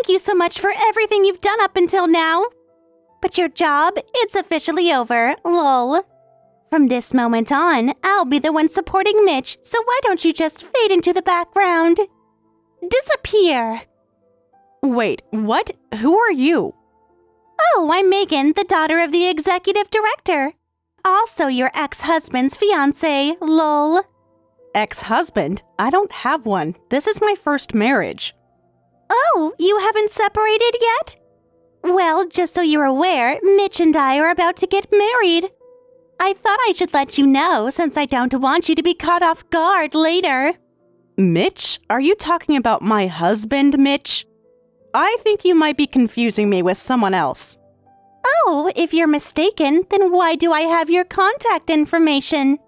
thank you so much for everything you've done up until now. But your job, it's officially over, lol. From this moment on, I'll be the one supporting Mitch, so why don't you just fade into the background? Disappear! Wait, what? Who are you? Oh, I'm Megan, the daughter of the executive director. Also your ex-husband's fiancé, lol. Ex-husband? I don't have one. This is my first marriage. Oh, you haven't separated yet? Well, just so you're aware, Mitch and I are about to get married. I thought I should let you know since I don't want you to be caught off guard later. Mitch? Are you talking about my husband, Mitch? I think you might be confusing me with someone else. Oh, if you're mistaken, then why do I have your contact information?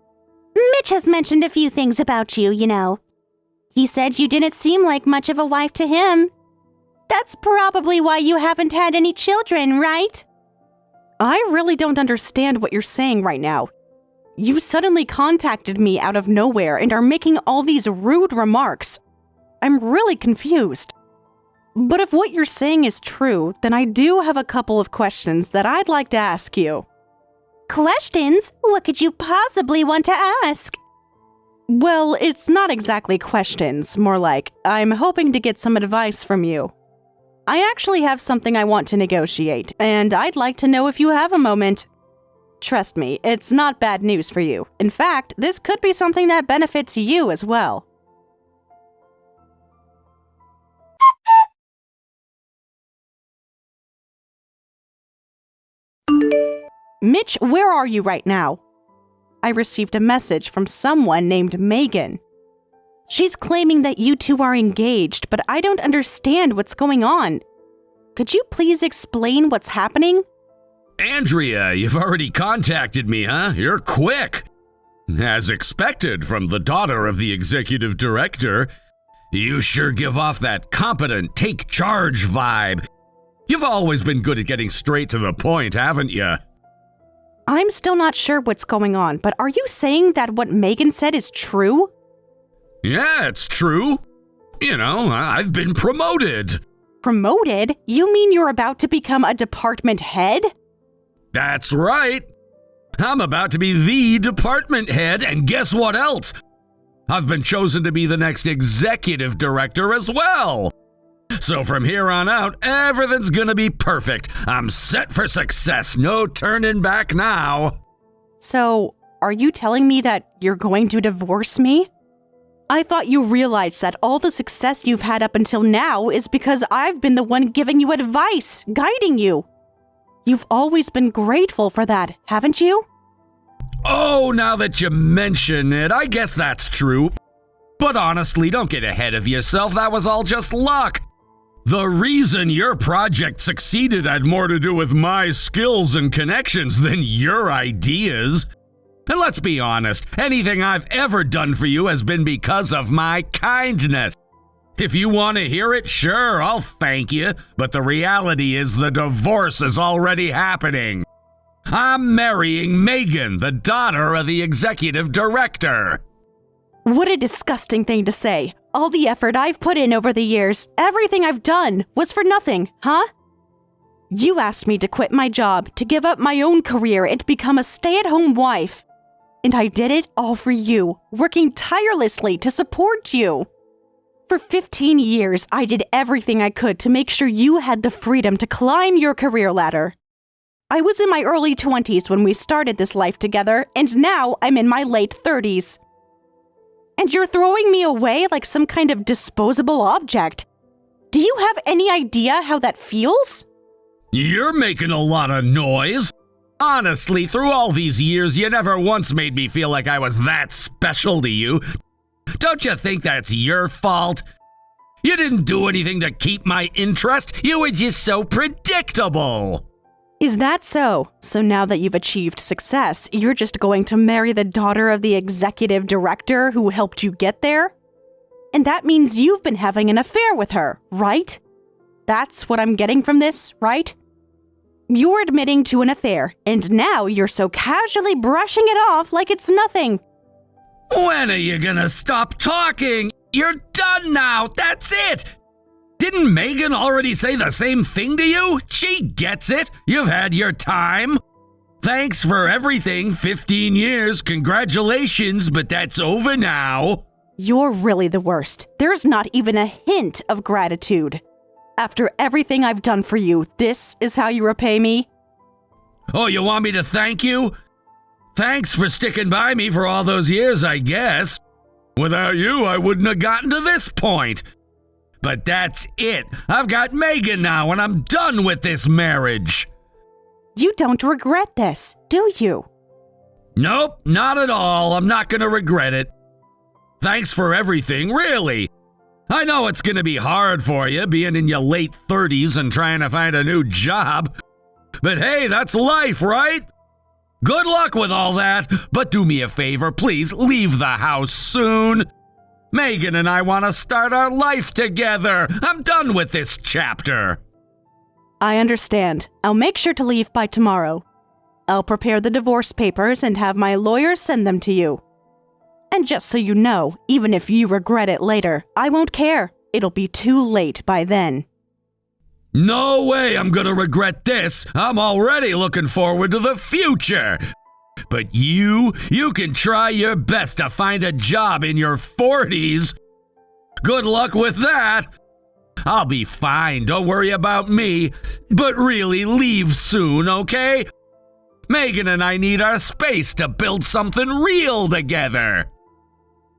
Mitch has mentioned a few things about you, you know. He said you didn't seem like much of a wife to him. That's probably why you haven't had any children, right? I really don't understand what you're saying right now. You suddenly contacted me out of nowhere and are making all these rude remarks. I'm really confused. But if what you're saying is true, then I do have a couple of questions that I'd like to ask you. Questions? What could you possibly want to ask? Well, it's not exactly questions, more like I'm hoping to get some advice from you. I actually have something I want to negotiate, and I'd like to know if you have a moment. Trust me, it's not bad news for you. In fact, this could be something that benefits you as well. Mitch, where are you right now? I received a message from someone named Megan. She's claiming that you two are engaged, but I don't understand what's going on. Could you please explain what's happening? Andrea, you've already contacted me, huh? You're quick. As expected from the daughter of the executive director, you sure give off that competent, take charge vibe. You've always been good at getting straight to the point, haven't you? I'm still not sure what's going on, but are you saying that what Megan said is true? Yeah, it's true. You know, I've been promoted. Promoted? You mean you're about to become a department head? That's right. I'm about to be the department head, and guess what else? I've been chosen to be the next executive director as well. So from here on out, everything's gonna be perfect. I'm set for success, no turning back now. So, are you telling me that you're going to divorce me? I thought you realized that all the success you've had up until now is because I've been the one giving you advice, guiding you. You've always been grateful for that, haven't you? Oh, now that you mention it, I guess that's true. But honestly, don't get ahead of yourself. That was all just luck. The reason your project succeeded had more to do with my skills and connections than your ideas. And let's be honest, anything I've ever done for you has been because of my kindness. If you want to hear it, sure, I'll thank you, but the reality is the divorce is already happening. I'm marrying Megan, the daughter of the executive director. What a disgusting thing to say. All the effort I've put in over the years, everything I've done, was for nothing, huh? You asked me to quit my job, to give up my own career, and become a stay-at-home wife. And I did it all for you, working tirelessly to support you. For 15 years, I did everything I could to make sure you had the freedom to climb your career ladder. I was in my early 20s when we started this life together, and now I'm in my late 30s. And you're throwing me away like some kind of disposable object. Do you have any idea how that feels? You're making a lot of noise. Honestly, through all these years, you never once made me feel like I was that special to you. Don't you think that's your fault? You didn't do anything to keep my interest. You were just so predictable. Is that so? So now that you've achieved success, you're just going to marry the daughter of the executive director who helped you get there? And that means you've been having an affair with her, right? That's what I'm getting from this, right? You're admitting to an affair, and now you're so casually brushing it off like it's nothing. When are you gonna stop talking? You're done now, that's it! Didn't Megan already say the same thing to you? She gets it. You've had your time. Thanks for everything, 15 years, congratulations, but that's over now. You're really the worst. There's not even a hint of gratitude. After everything I've done for you, this is how you repay me? Oh, you want me to thank you? Thanks for sticking by me for all those years, I guess. Without you, I wouldn't have gotten to this point. But that's it. I've got Megan now, and I'm done with this marriage. You don't regret this, do you? Nope, not at all. I'm not gonna regret it. Thanks for everything, really. I know it's gonna be hard for you, being in your late 30s and trying to find a new job. But hey, that's life, right? Good luck with all that, but do me a favor, please leave the house soon. Megan and I want to start our life together. I'm done with this chapter. I understand. I'll make sure to leave by tomorrow. I'll prepare the divorce papers and have my lawyer send them to you. And just so you know, even if you regret it later, I won't care. It'll be too late by then. No way I'm gonna regret this. I'm already looking forward to the future. But you can try your best to find a job in your 40s. Good luck with that. I'll be fine, don't worry about me. But really, leave soon, okay? Megan and I need our space to build something real together.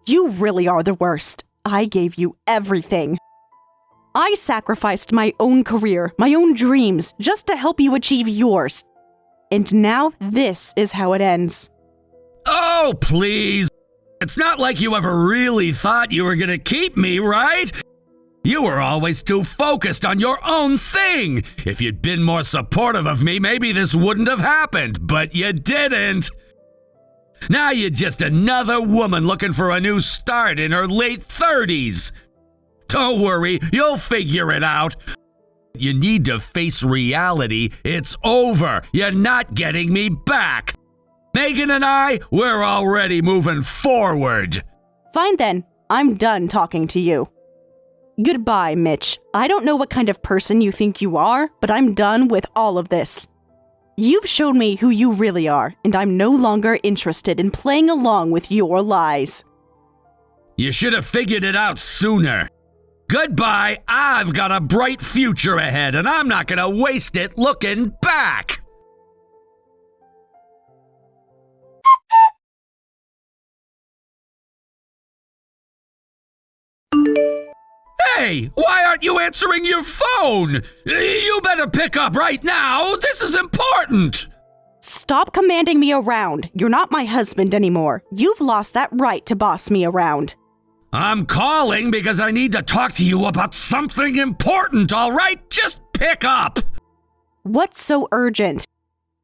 You really are the worst. I gave you everything. I sacrificed my own career, my own dreams, just to help you achieve yours. And now this is how it ends. Oh, please. It's not like you ever really thought you were gonna keep me, right? You were always too focused on your own thing. If you'd been more supportive of me, maybe this wouldn't have happened, but you didn't. Now you're just another woman looking for a new start in her late 30s. Don't worry, you'll figure it out. You need to face reality. It's over. You're not getting me back. Megan and I, we're already moving forward. Fine then, I'm done talking to you. Goodbye, Mitch. I don't know what kind of person you think you are, but I'm done with all of this. You've shown me who you really are, and I'm no longer interested in playing along with your lies. You should have figured it out sooner. Goodbye. I've got a bright future ahead, and I'm not gonna waste it looking back. Hey, why aren't you answering your phone? You better pick up right now. This is important. Stop commanding me around. You're not my husband anymore. You've lost that right to boss me around. I'm calling because I need to talk to you about something important, all right? Just pick up. What's so urgent?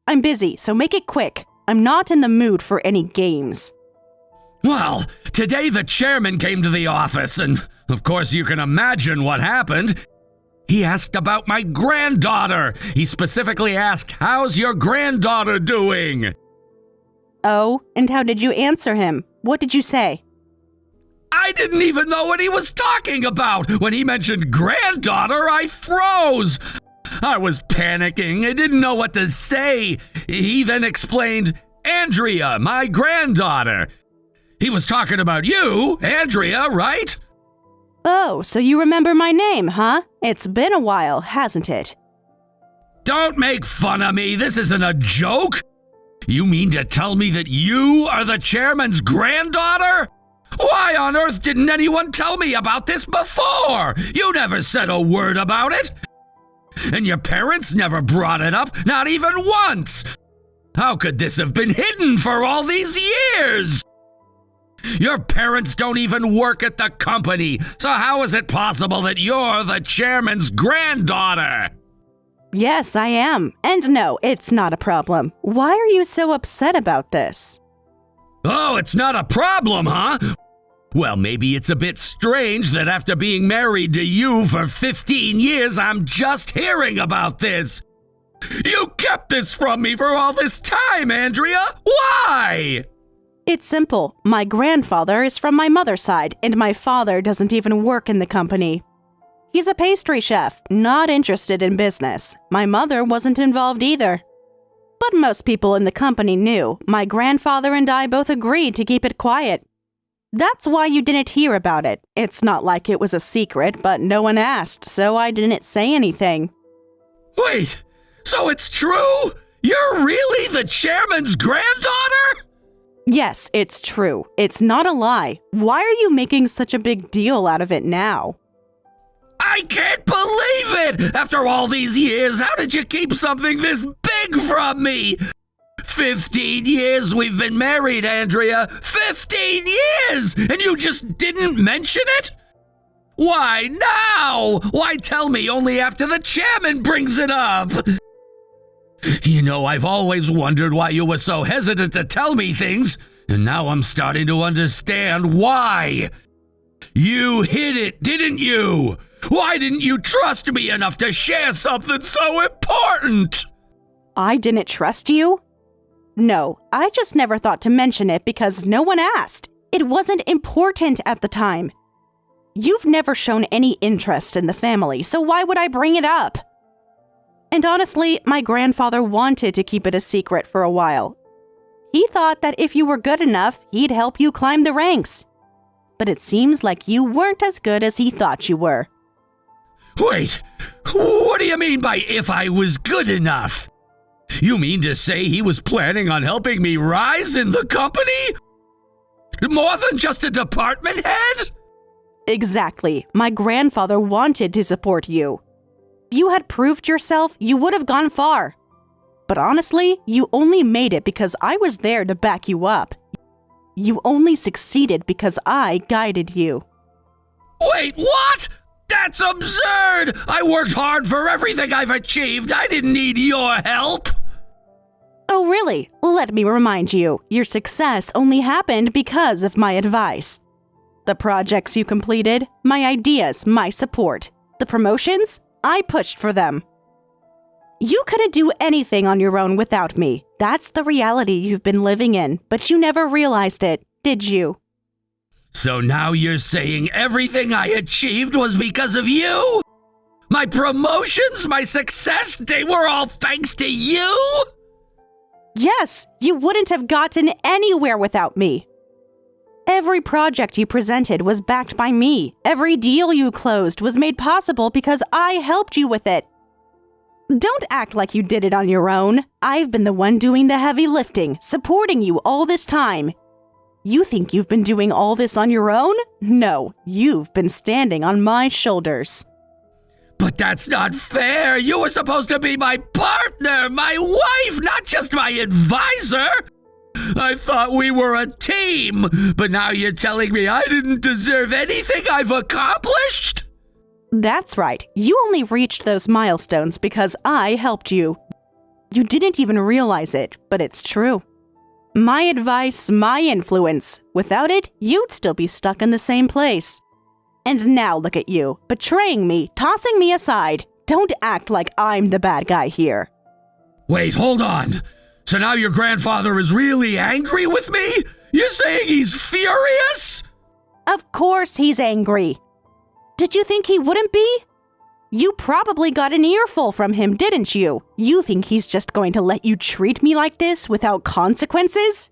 I'm busy, so make it quick. I'm not in the mood for any games. Well, today the chairman came to the office, and of course you can imagine what happened. He asked about my granddaughter. He specifically asked, "How's your granddaughter doing?" Oh, and how did you answer him? What did you say? I didn't even know what he was talking about. When he mentioned granddaughter, I froze. I was panicking. I didn't know what to say. He then explained, "Andrea, my granddaughter." He was talking about you, Andrea, right? Oh, so you remember my name, huh? It's been a while, hasn't it? Don't make fun of me. This isn't a joke. You mean to tell me that you are the chairman's granddaughter? Why on earth didn't anyone tell me about this before? You never said a word about it. And your parents never brought it up, not even once. How could this have been hidden for all these years? Your parents don't even work at the company, so how is it possible that you're the chairman's granddaughter? Yes, I am. And no, it's not a problem. Why are you so upset about this? Oh, it's not a problem, huh? Well, maybe it's a bit strange that after being married to you for 15 years, I'm just hearing about this. You kept this from me for all this time, Andrea. Why? It's simple. My grandfather is from my mother's side, and my father doesn't even work in the company. He's a pastry chef, not interested in business. My mother wasn't involved either. But most people in the company knew. My grandfather and I both agreed to keep it quiet. That's why you didn't hear about it. It's not like it was a secret, but no one asked, so I didn't say anything. Wait, so it's true? You're really the chairman's granddaughter? Yes, it's true. It's not a lie. Why are you making such a big deal out of it now? I can't believe it! After all these years, how did you keep something this big from me? 15 years we've been married, Andrea. 15 years! And you just didn't mention it? Why now? Why tell me only after the chairman brings it up? You know, I've always wondered why you were so hesitant to tell me things, and now I'm starting to understand why. You hid it, didn't you? Why didn't you trust me enough to share something so important? I didn't trust you? No, I just never thought to mention it because no one asked. It wasn't important at the time. You've never shown any interest in the family, so why would I bring it up? And honestly, my grandfather wanted to keep it a secret for a while. He thought that if you were good enough, he'd help you climb the ranks. But it seems like you weren't as good as he thought you were. Wait, what do you mean by if I was good enough? You mean to say he was planning on helping me rise in the company? More than just a department head? Exactly. My grandfather wanted to support you. If you had proved yourself, you would have gone far. But honestly, you only made it because I was there to back you up. You only succeeded because I guided you. Wait, what? That's absurd! I worked hard for everything I've achieved. I didn't need your help. Oh, really? Let me remind you, your success only happened because of my advice. The projects you completed, my ideas, my support. The promotions, I pushed for them. You couldn't do anything on your own without me. That's the reality you've been living in, but you never realized it, did you? So now you're saying everything I achieved was because of you? My promotions, my success, they were all thanks to you? Yes, you wouldn't have gotten anywhere without me. Every project you presented was backed by me. Every deal you closed was made possible because I helped you with it. Don't act like you did it on your own. I've been the one doing the heavy lifting, supporting you all this time. You think you've been doing all this on your own? No, you've been standing on my shoulders. But that's not fair. You were supposed to be my partner, my wife, not just my advisor. I thought we were a team, but now you're telling me I didn't deserve anything I've accomplished? That's right. You only reached those milestones because I helped you. You didn't even realize it, but it's true. My advice, my influence. Without it, you'd still be stuck in the same place. And now look at you, betraying me, tossing me aside. Don't act like I'm the bad guy here. Wait, hold on. So now your grandfather is really angry with me? You're saying he's furious? Of course he's angry. Did you think he wouldn't be? You probably got an earful from him, didn't you? You think he's just going to let you treat me like this without consequences?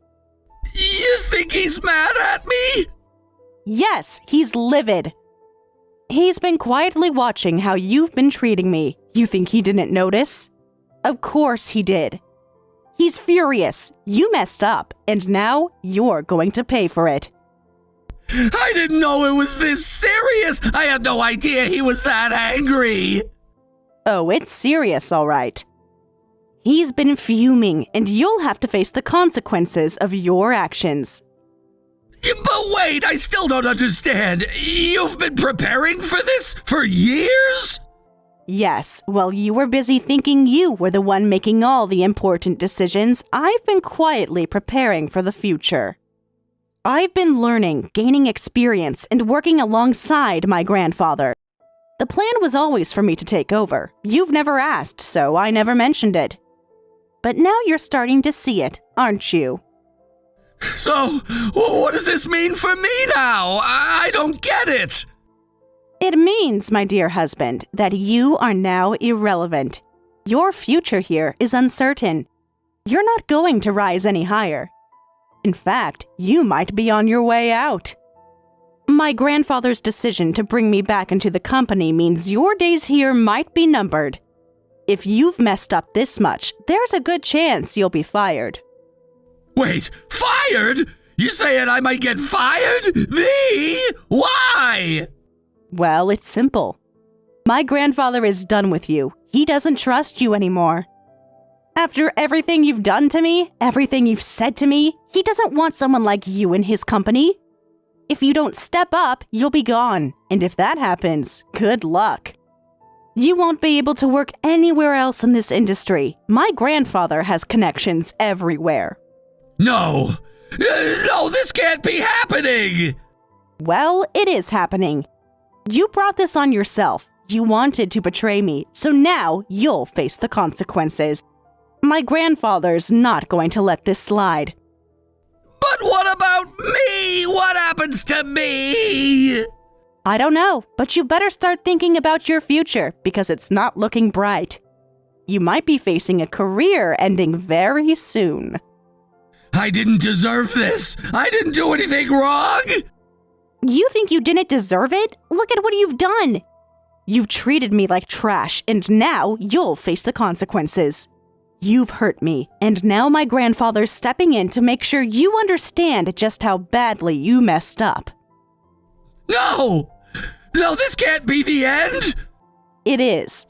You think he's mad at me? Yes, he's livid. He's been quietly watching how you've been treating me. You think he didn't notice? Of course he did. He's furious. You messed up, and now you're going to pay for it. I didn't know it was this serious. I had no idea he was that angry. Oh, it's serious, all right. He's been fuming, and you'll have to face the consequences of your actions. But wait, I still don't understand. You've been preparing for this for years? Yes, while you were busy thinking you were the one making all the important decisions, I've been quietly preparing for the future. I've been learning, gaining experience, and working alongside my grandfather. The plan was always for me to take over. You've never asked, so I never mentioned it. But now you're starting to see it, aren't you? So, what does this mean for me now? I don't get it. It means, my dear husband, that you are now irrelevant. Your future here is uncertain. You're not going to rise any higher. In fact, you might be on your way out. My grandfather's decision to bring me back into the company means your days here might be numbered. If you've messed up this much, there's a good chance you'll be fired. Wait, fired? You saying I might get fired? Me? Why? Well, it's simple. My grandfather is done with you. He doesn't trust you anymore. After everything you've done to me, everything you've said to me, he doesn't want someone like you in his company. If you don't step up, you'll be gone. And if that happens, good luck. You won't be able to work anywhere else in this industry. My grandfather has connections everywhere. No! No, this can't be happening! Well, it is happening. You brought this on yourself. You wanted to betray me, so now you'll face the consequences. My grandfather's not going to let this slide. But what about me? What happens to me? I don't know, but you better start thinking about your future because it's not looking bright. You might be facing a career ending very soon. I didn't deserve this. I didn't do anything wrong. You think you didn't deserve it? Look at what you've done. You've treated me like trash, and now you'll face the consequences. You've hurt me, and now my grandfather's stepping in to make sure you understand just how badly you messed up. No! No, this can't be the end! It is.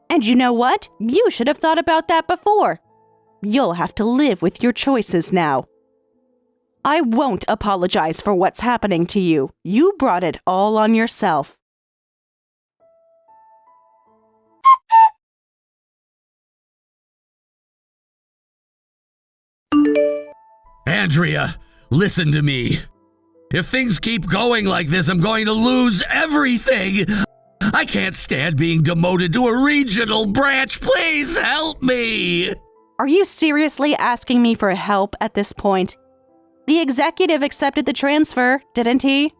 And you know what? You should have thought about that before. You'll have to live with your choices now. I won't apologize for what's happening to you. You brought it all on yourself. Andrea, listen to me. If things keep going like this, I'm going to lose everything. I can't stand being demoted to a regional branch. Please help me. Are you seriously asking me for help at this point? The executive accepted the transfer, didn't he?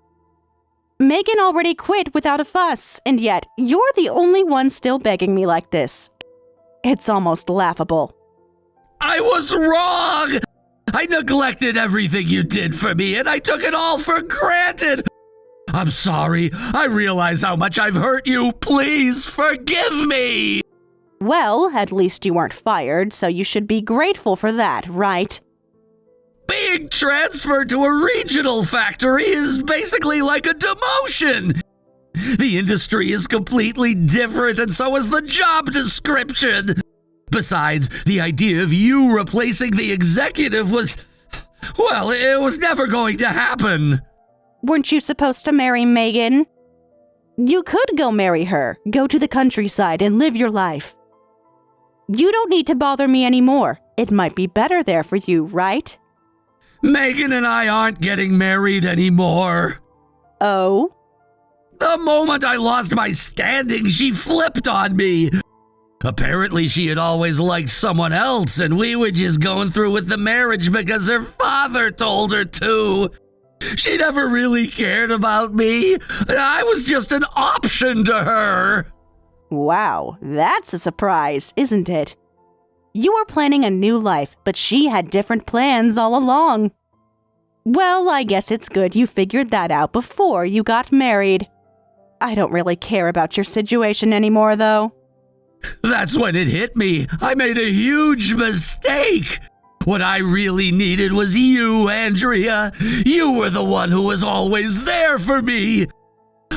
Megan already quit without a fuss, and yet you're the only one still begging me like this. It's almost laughable. I was wrong. I neglected everything you did for me, and I took it all for granted. I'm sorry. I realize how much I've hurt you. Please forgive me. Well, at least you weren't fired, so you should be grateful for that, right? Being transferred to a regional factory is basically like a demotion. The industry is completely different, and so is the job description. Besides, the idea of you replacing the executive was, well, it was never going to happen. Weren't you supposed to marry Megan? You could go marry her, go to the countryside and live your life. You don't need to bother me anymore. It might be better there for you, right? Megan and I aren't getting married anymore. Oh? The moment I lost my standing, she flipped on me. Apparently, she had always liked someone else, and we were just going through with the marriage because her father told her to. She never really cared about me. I was just an option to her. Wow, that's a surprise, isn't it? You were planning a new life, but she had different plans all along. Well, I guess it's good you figured that out before you got married. I don't really care about your situation anymore, though. That's when it hit me. I made a huge mistake. What I really needed was you, Andrea. You were the one who was always there for me.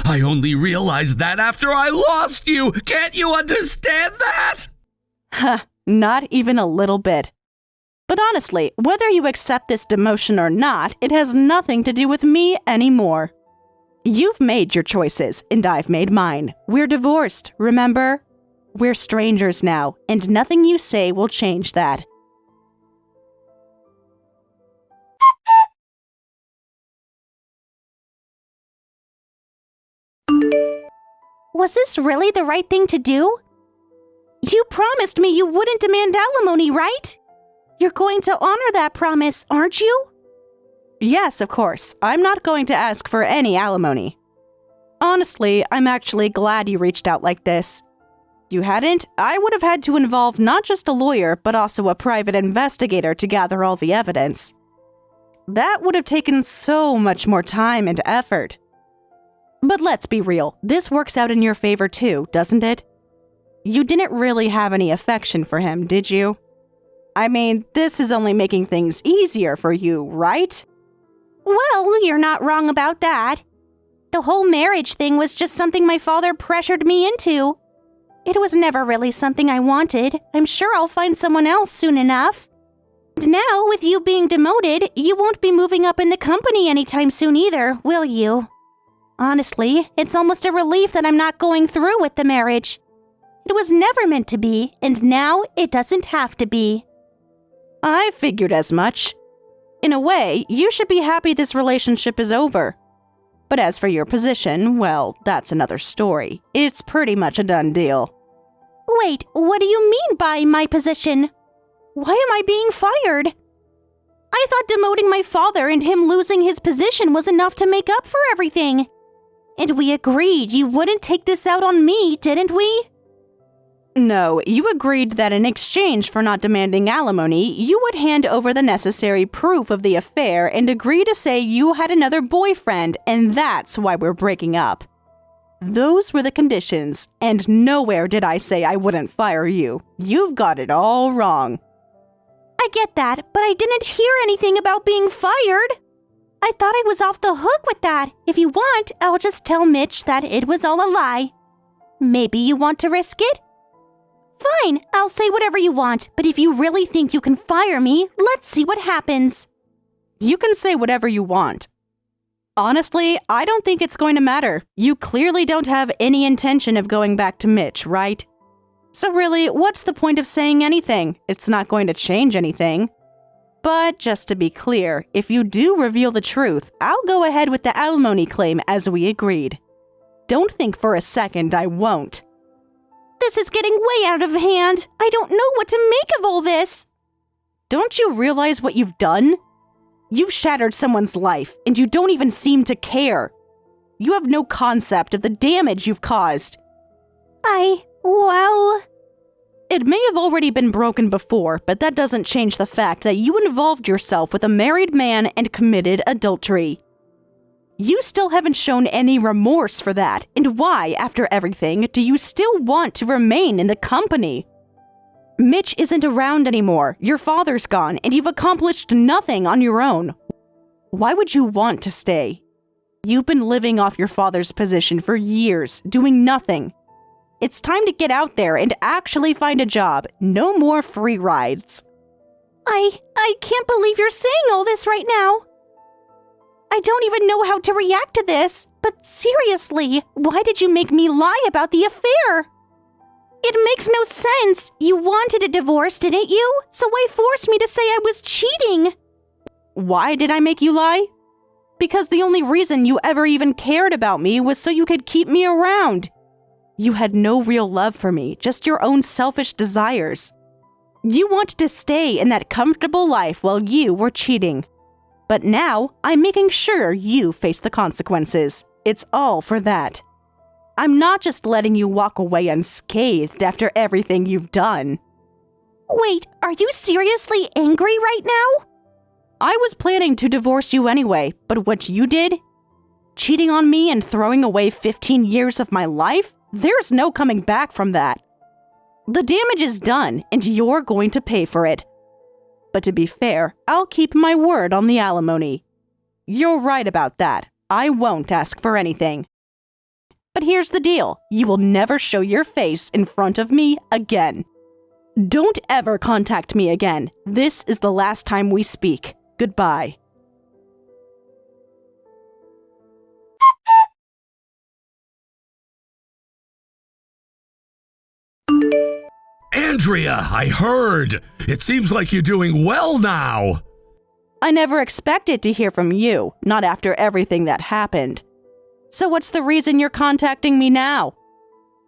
I only realized that after I lost you. Can't you understand that? Huh, not even a little bit. But honestly, whether you accept this demotion or not, it has nothing to do with me anymore. You've made your choices, and I've made mine. We're divorced, remember? We're strangers now, and nothing you say will change that. Was this really the right thing to do? You promised me you wouldn't demand alimony, right? You're going to honor that promise, aren't you? Yes, of course. I'm not going to ask for any alimony. Honestly, I'm actually glad you reached out like this. If you hadn't, I would have had to involve not just a lawyer, but also a private investigator to gather all the evidence. That would have taken so much more time and effort. But let's be real, this works out in your favor too, doesn't it? You didn't really have any affection for him, did you? I mean, this is only making things easier for you, right? Well, you're not wrong about that. The whole marriage thing was just something my father pressured me into. It was never really something I wanted. I'm sure I'll find someone else soon enough. And now, with you being demoted, you won't be moving up in the company anytime soon either, will you? Honestly, it's almost a relief that I'm not going through with the marriage. It was never meant to be, and now it doesn't have to be. I figured as much. In a way, you should be happy this relationship is over. But as for your position, well, that's another story. It's pretty much a done deal. Wait, what do you mean by my position? Why am I being fired? I thought demoting my father and him losing his position was enough to make up for everything. And we agreed you wouldn't take this out on me, didn't we? No, you agreed that in exchange for not demanding alimony, you would hand over the necessary proof of the affair and agree to say you had another boyfriend, and that's why we're breaking up. Those were the conditions, and nowhere did I say I wouldn't fire you. You've got it all wrong. I get that, but I didn't hear anything about being fired. I thought I was off the hook with that. If you want, I'll just tell Mitch that it was all a lie. Maybe you want to risk it? Fine, I'll say whatever you want, but if you really think you can fire me, let's see what happens. You can say whatever you want. Honestly, I don't think it's going to matter. You clearly don't have any intention of going back to Mitch, right? So really, what's the point of saying anything? It's not going to change anything. But just to be clear, if you do reveal the truth, I'll go ahead with the alimony claim as we agreed. Don't think for a second I won't. This is getting way out of hand. I don't know what to make of all this. Don't you realize what you've done? You've shattered someone's life, and you don't even seem to care. You have no concept of the damage you've caused. Well... It may have already been broken before, but that doesn't change the fact that you involved yourself with a married man and committed adultery. You still haven't shown any remorse for that, and why, after everything, do you still want to remain in the company? Mitch isn't around anymore, your father's gone, and you've accomplished nothing on your own. Why would you want to stay? You've been living off your father's position for years, doing nothing. It's time to get out there and actually find a job. No more free rides. I can't believe you're saying all this right now. I don't even know how to react to this, but seriously, why did you make me lie about the affair? It makes no sense. You wanted a divorce, didn't you? So why force me to say I was cheating? Why did I make you lie? Because the only reason you ever even cared about me was so you could keep me around. You had no real love for me, just your own selfish desires. You wanted to stay in that comfortable life while you were cheating. But now, I'm making sure you face the consequences. It's all for that. I'm not just letting you walk away unscathed after everything you've done. Wait, are you seriously angry right now? I was planning to divorce you anyway, but what you did? Cheating on me and throwing away 15 years of my life? There's no coming back from that. The damage is done, and you're going to pay for it. But to be fair, I'll keep my word on the alimony. You're right about that. I won't ask for anything. But here's the deal. You will never show your face in front of me again. Don't ever contact me again. This is the last time we speak. Goodbye. Andrea, I heard. It seems like you're doing well now. I never expected to hear from you, not after everything that happened. So what's the reason you're contacting me now?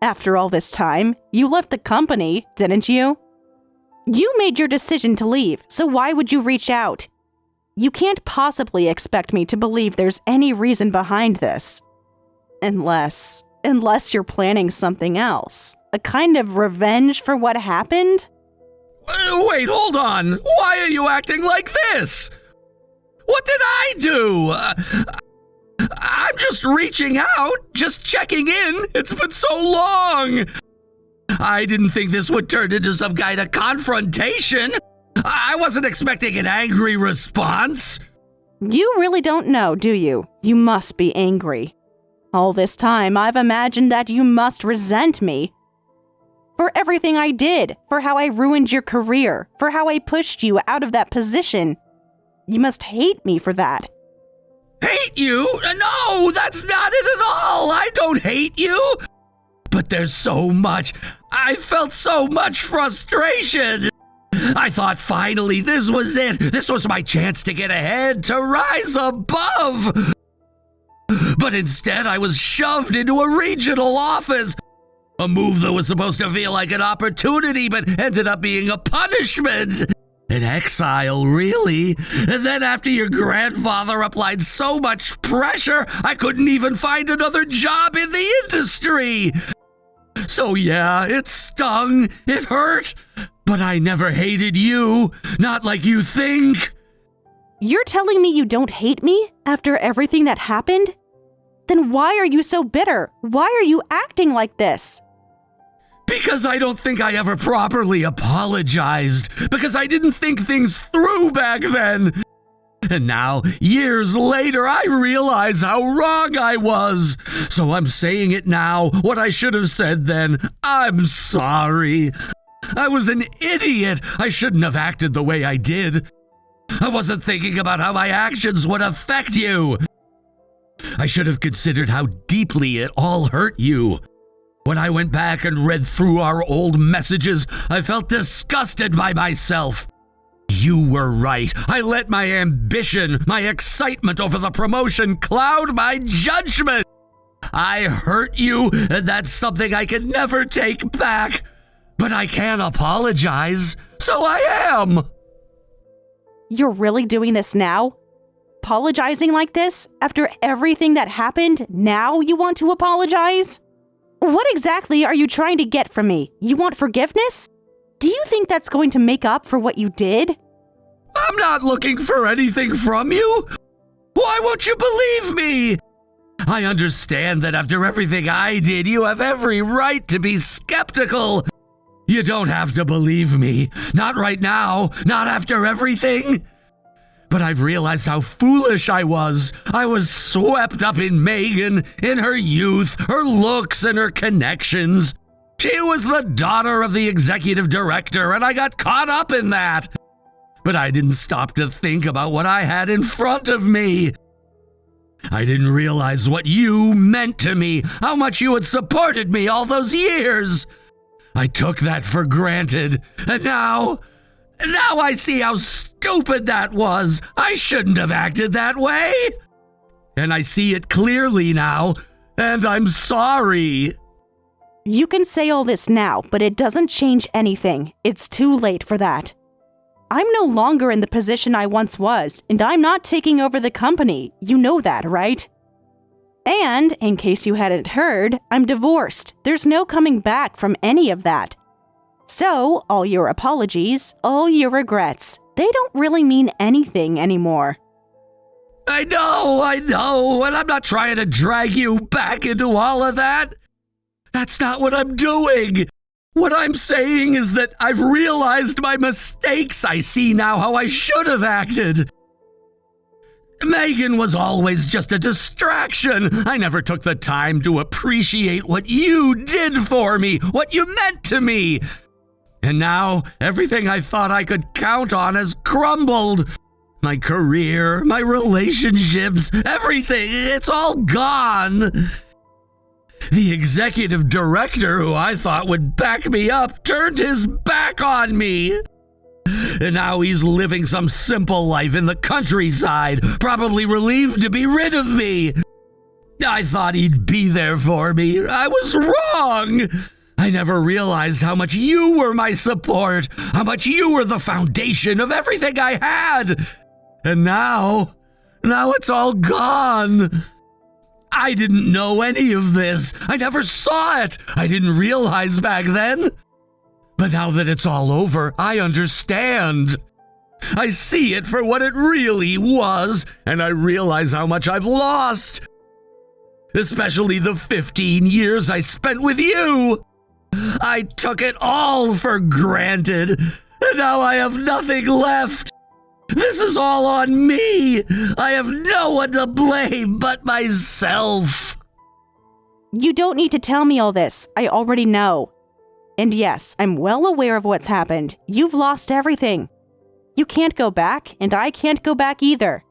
After all this time, you left the company, didn't you? You made your decision to leave, so why would you reach out? You can't possibly expect me to believe there's any reason behind this. Unless you're planning something else. A kind of revenge for what happened? Wait, hold on. Why are you acting like this? What did I do? I'm just reaching out, just checking in. It's been so long. I didn't think this would turn into some kind of confrontation. I wasn't expecting an angry response. You really don't know, do you? You must be angry. All this time, I've imagined that you must resent me. For everything I did, for how I ruined your career, for how I pushed you out of that position. You must hate me for that. Hate you? No, that's not it at all. I don't hate you. But there's so much. I felt so much frustration. I thought finally this was it. This was my chance to get ahead, to rise above. But instead, I was shoved into a regional office. A move that was supposed to feel like an opportunity, but ended up being a punishment. An exile, really. And then after your grandfather applied so much pressure, I couldn't even find another job in the industry. So yeah, it stung, it hurt, but I never hated you, not like you think. You're telling me you don't hate me after everything that happened? Then why are you so bitter? Why are you acting like this? Because I don't think I ever properly apologized. Because I didn't think things through back then. And now, years later, I realize how wrong I was. So I'm saying it now, what I should have said then. I'm sorry. I was an idiot. I shouldn't have acted the way I did. I wasn't thinking about how my actions would affect you. I should have considered how deeply it all hurt you. When I went back and read through our old messages, I felt disgusted by myself. You were right. I let my ambition, my excitement over the promotion cloud my judgment. I hurt you, and that's something I can never take back. But I can apologize, so I am. You're really doing this now? Apologizing like this? After everything that happened, now you want to apologize? What exactly are you trying to get from me? You want forgiveness? Do you think that's going to make up for what you did? I'm not looking for anything from you. Why won't you believe me? I understand that after everything I did, you have every right to be skeptical. You don't have to believe me. Not right now. Not after everything. But I've realized how foolish I was. I was swept up in Megan, in her youth, her looks, and her connections. She was the daughter of the executive director, and I got caught up in that. But I didn't stop to think about what I had in front of me. I didn't realize what you meant to me, how much you had supported me all those years. I took that for granted, and now I see how stupid that was. I shouldn't have acted that way. And I see it clearly now, and I'm sorry. You can say all this now, but it doesn't change anything. It's too late for that. I'm no longer in the position I once was, and I'm not taking over the company. You know that, right? And, in case you hadn't heard, I'm divorced. There's no coming back from any of that. So, all your apologies, all your regrets, they don't really mean anything anymore. I know, and I'm not trying to drag you back into all of that. That's not what I'm doing. What I'm saying is that I've realized my mistakes. I see now how I should have acted. Megan was always just a distraction. I never took the time to appreciate what you did for me, what you meant to me. And now, everything I thought I could count on has crumbled. My career, my relationships, everything, it's all gone. The executive director who I thought would back me up turned his back on me. And now he's living some simple life in the countryside, probably relieved to be rid of me. I thought he'd be there for me. I was wrong. I never realized how much you were my support, how much you were the foundation of everything I had. And now it's all gone. I didn't know any of this. I never saw it. I didn't realize back then. But now that it's all over, I understand. I see it for what it really was, and I realize how much I've lost. Especially the 15 years I spent with you. I took it all for granted, and now I have nothing left. This is all on me. I have no one to blame but myself. You don't need to tell me all this. I already know. And yes, I'm well aware of what's happened. You've lost everything. You can't go back, and I can't go back either.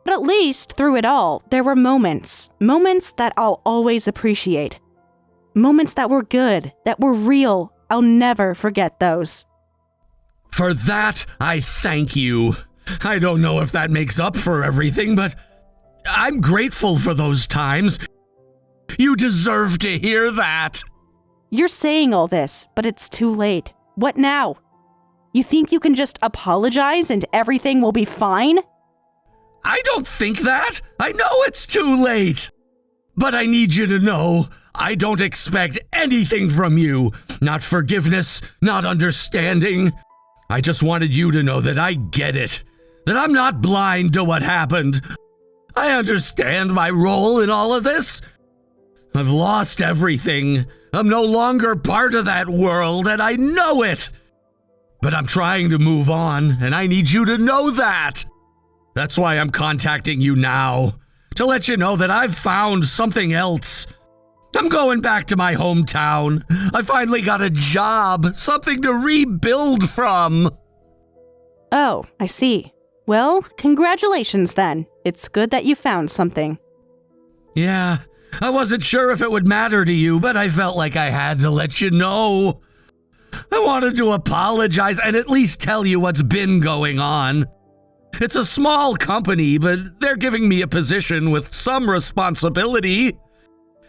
But at least, through it all, there were moments. Moments that I'll always appreciate. Moments that were good, that were real. I'll never forget those. For that, I thank you. I don't know if that makes up for everything, but I'm grateful for those times. You deserve to hear that. You're saying all this, but it's too late. What now? You think you can just apologize and everything will be fine? I don't think that. I know it's too late. But I need you to know, I don't expect anything from you. Not forgiveness, not understanding. I just wanted you to know that I get it. That I'm not blind to what happened. I understand my role in all of this. I've lost everything. I'm no longer part of that world, and I know it. But I'm trying to move on, and I need you to know that. That's why I'm contacting you now, to let you know that I've found something else. I'm going back to my hometown. I finally got a job, something to rebuild from. Oh, I see. Well, congratulations then. It's good that you found something. Yeah, I wasn't sure if it would matter to you, but I felt like I had to let you know. I wanted to apologize and at least tell you what's been going on. It's a small company, but they're giving me a position with some responsibility.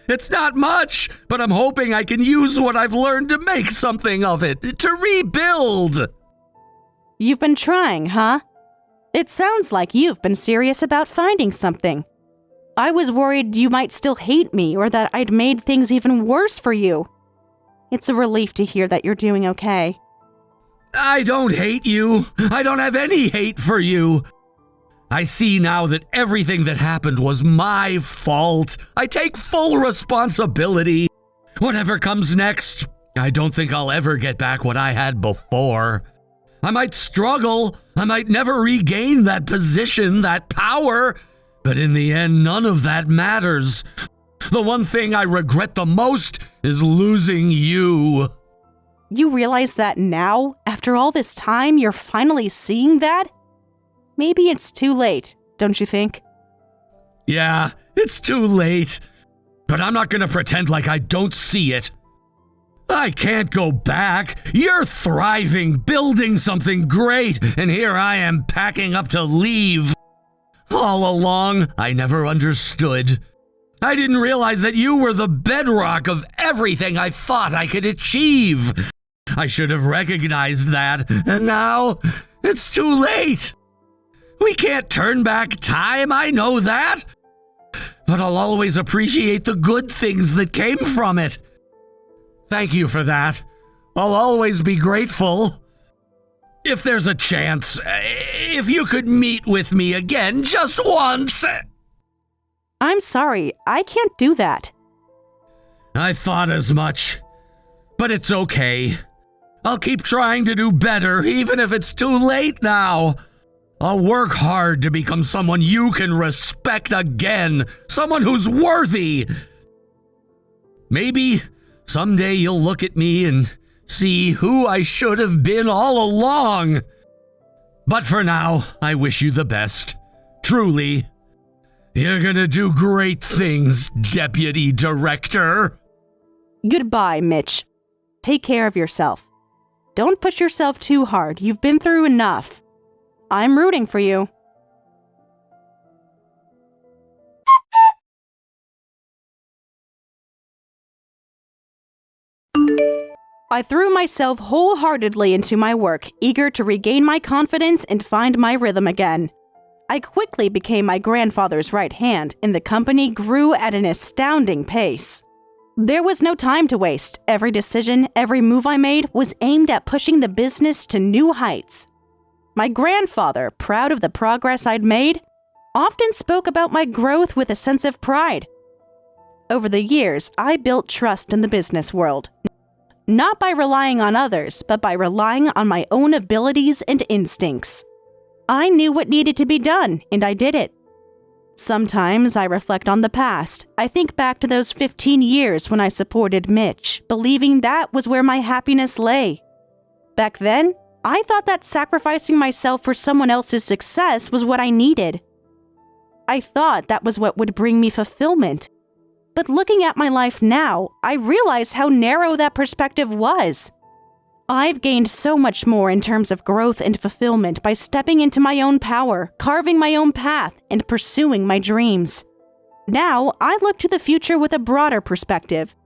It's not much, but I'm hoping I can use what I've learned to make something of it, to rebuild. You've been trying, huh? It sounds like you've been serious about finding something. I was worried you might still hate me or that I'd made things even worse for you. It's a relief to hear that you're doing okay. I don't hate you. I don't have any hate for you. I see now that everything that happened was my fault. I take full responsibility. Whatever comes next, I don't think I'll ever get back what I had before. I might struggle. I might never regain that position, that power. But in the end, none of that matters. The one thing I regret the most is losing you. You realize that now, after all this time, you're finally seeing that? Maybe it's too late, don't you think? Yeah, it's too late. But I'm not gonna pretend like I don't see it. I can't go back. You're thriving, building something great, and here I am packing up to leave. All along, I never understood. I didn't realize that you were the bedrock of everything I thought I could achieve. I should have recognized that, and now it's too late. We can't turn back time, I know that. But I'll always appreciate the good things that came from it. Thank you for that. I'll always be grateful. If there's a chance, if you could meet with me again just once. I'm sorry, I can't do that. I thought as much. But it's okay. I'll keep trying to do better, even if it's too late now. I'll work hard to become someone you can respect again. Someone who's worthy. Maybe someday you'll look at me and see who I should have been all along. But for now, I wish you the best. Truly. You're gonna do great things, Deputy Director. Goodbye, Mitch. Take care of yourself. Don't push yourself too hard. You've been through enough. I'm rooting for you. I threw myself wholeheartedly into my work, eager to regain my confidence and find my rhythm again. I quickly became my grandfather's right hand, and the company grew at an astounding pace. There was no time to waste. Every decision, every move I made was aimed at pushing the business to new heights. My grandfather, proud of the progress I'd made, often spoke about my growth with a sense of pride. Over the years, I built trust in the business world, not by relying on others, but by relying on my own abilities and instincts. I knew what needed to be done, and I did it. Sometimes I reflect on the past. I think back to those 15 years when I supported Mitch, believing that was where my happiness lay. Back then, I thought that sacrificing myself for someone else's success was what I needed. I thought that was what would bring me fulfillment. But looking at my life now, I realize how narrow that perspective was. I've gained so much more in terms of growth and fulfillment by stepping into my own power, carving my own path, and pursuing my dreams. Now, I look to the future with a broader perspective.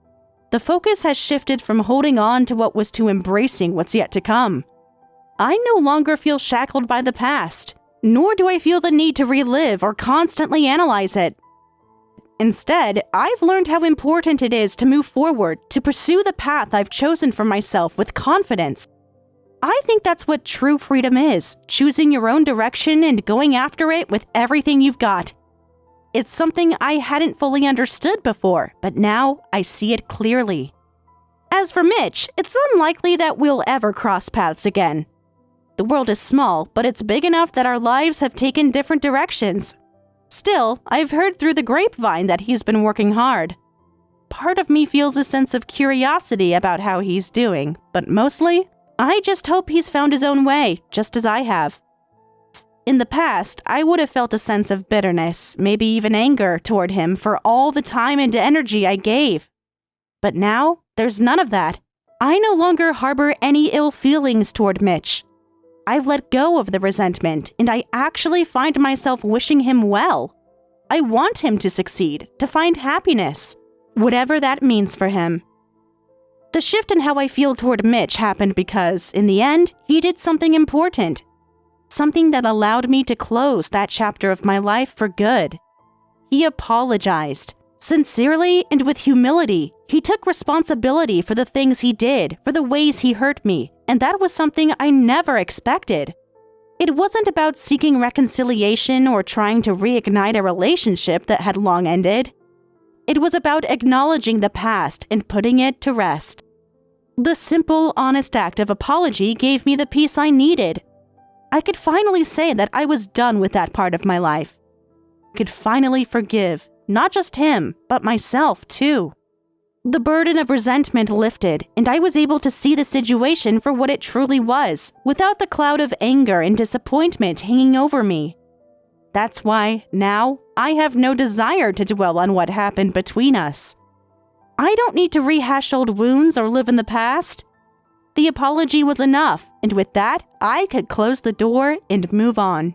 The focus has shifted from holding on to what was to embracing what's yet to come. I no longer feel shackled by the past, nor do I feel the need to relive or constantly analyze it. Instead, I've learned how important it is to move forward, to pursue the path I've chosen for myself with confidence. I think that's what true freedom is, choosing your own direction and going after it with everything you've got. It's something I hadn't fully understood before, but now I see it clearly. As for Mitch, it's unlikely that we'll ever cross paths again. The world is small, but it's big enough that our lives have taken different directions. Still, I've heard through the grapevine that he's been working hard. Part of me feels a sense of curiosity about how he's doing, but mostly, I just hope he's found his own way, just as I have. In the past, I would have felt a sense of bitterness, maybe even anger toward him for all the time and energy I gave. But now, there's none of that. I no longer harbor any ill feelings toward Mitch. I've let go of the resentment, and I actually find myself wishing him well. I want him to succeed, to find happiness, whatever that means for him. The shift in how I feel toward Mitch happened because, in the end, he did something important. Something that allowed me to close that chapter of my life for good. He apologized. Sincerely and with humility, he took responsibility for the things he did, for the ways he hurt me, and that was something I never expected. It wasn't about seeking reconciliation or trying to reignite a relationship that had long ended. It was about acknowledging the past and putting it to rest. The simple, honest act of apology gave me the peace I needed. I could finally say that I was done with that part of my life. I could finally forgive. Not just him, but myself, too. The burden of resentment lifted, and I was able to see the situation for what it truly was, without the cloud of anger and disappointment hanging over me. That's why, now, I have no desire to dwell on what happened between us. I don't need to rehash old wounds or live in the past. The apology was enough, and with that, I could close the door and move on.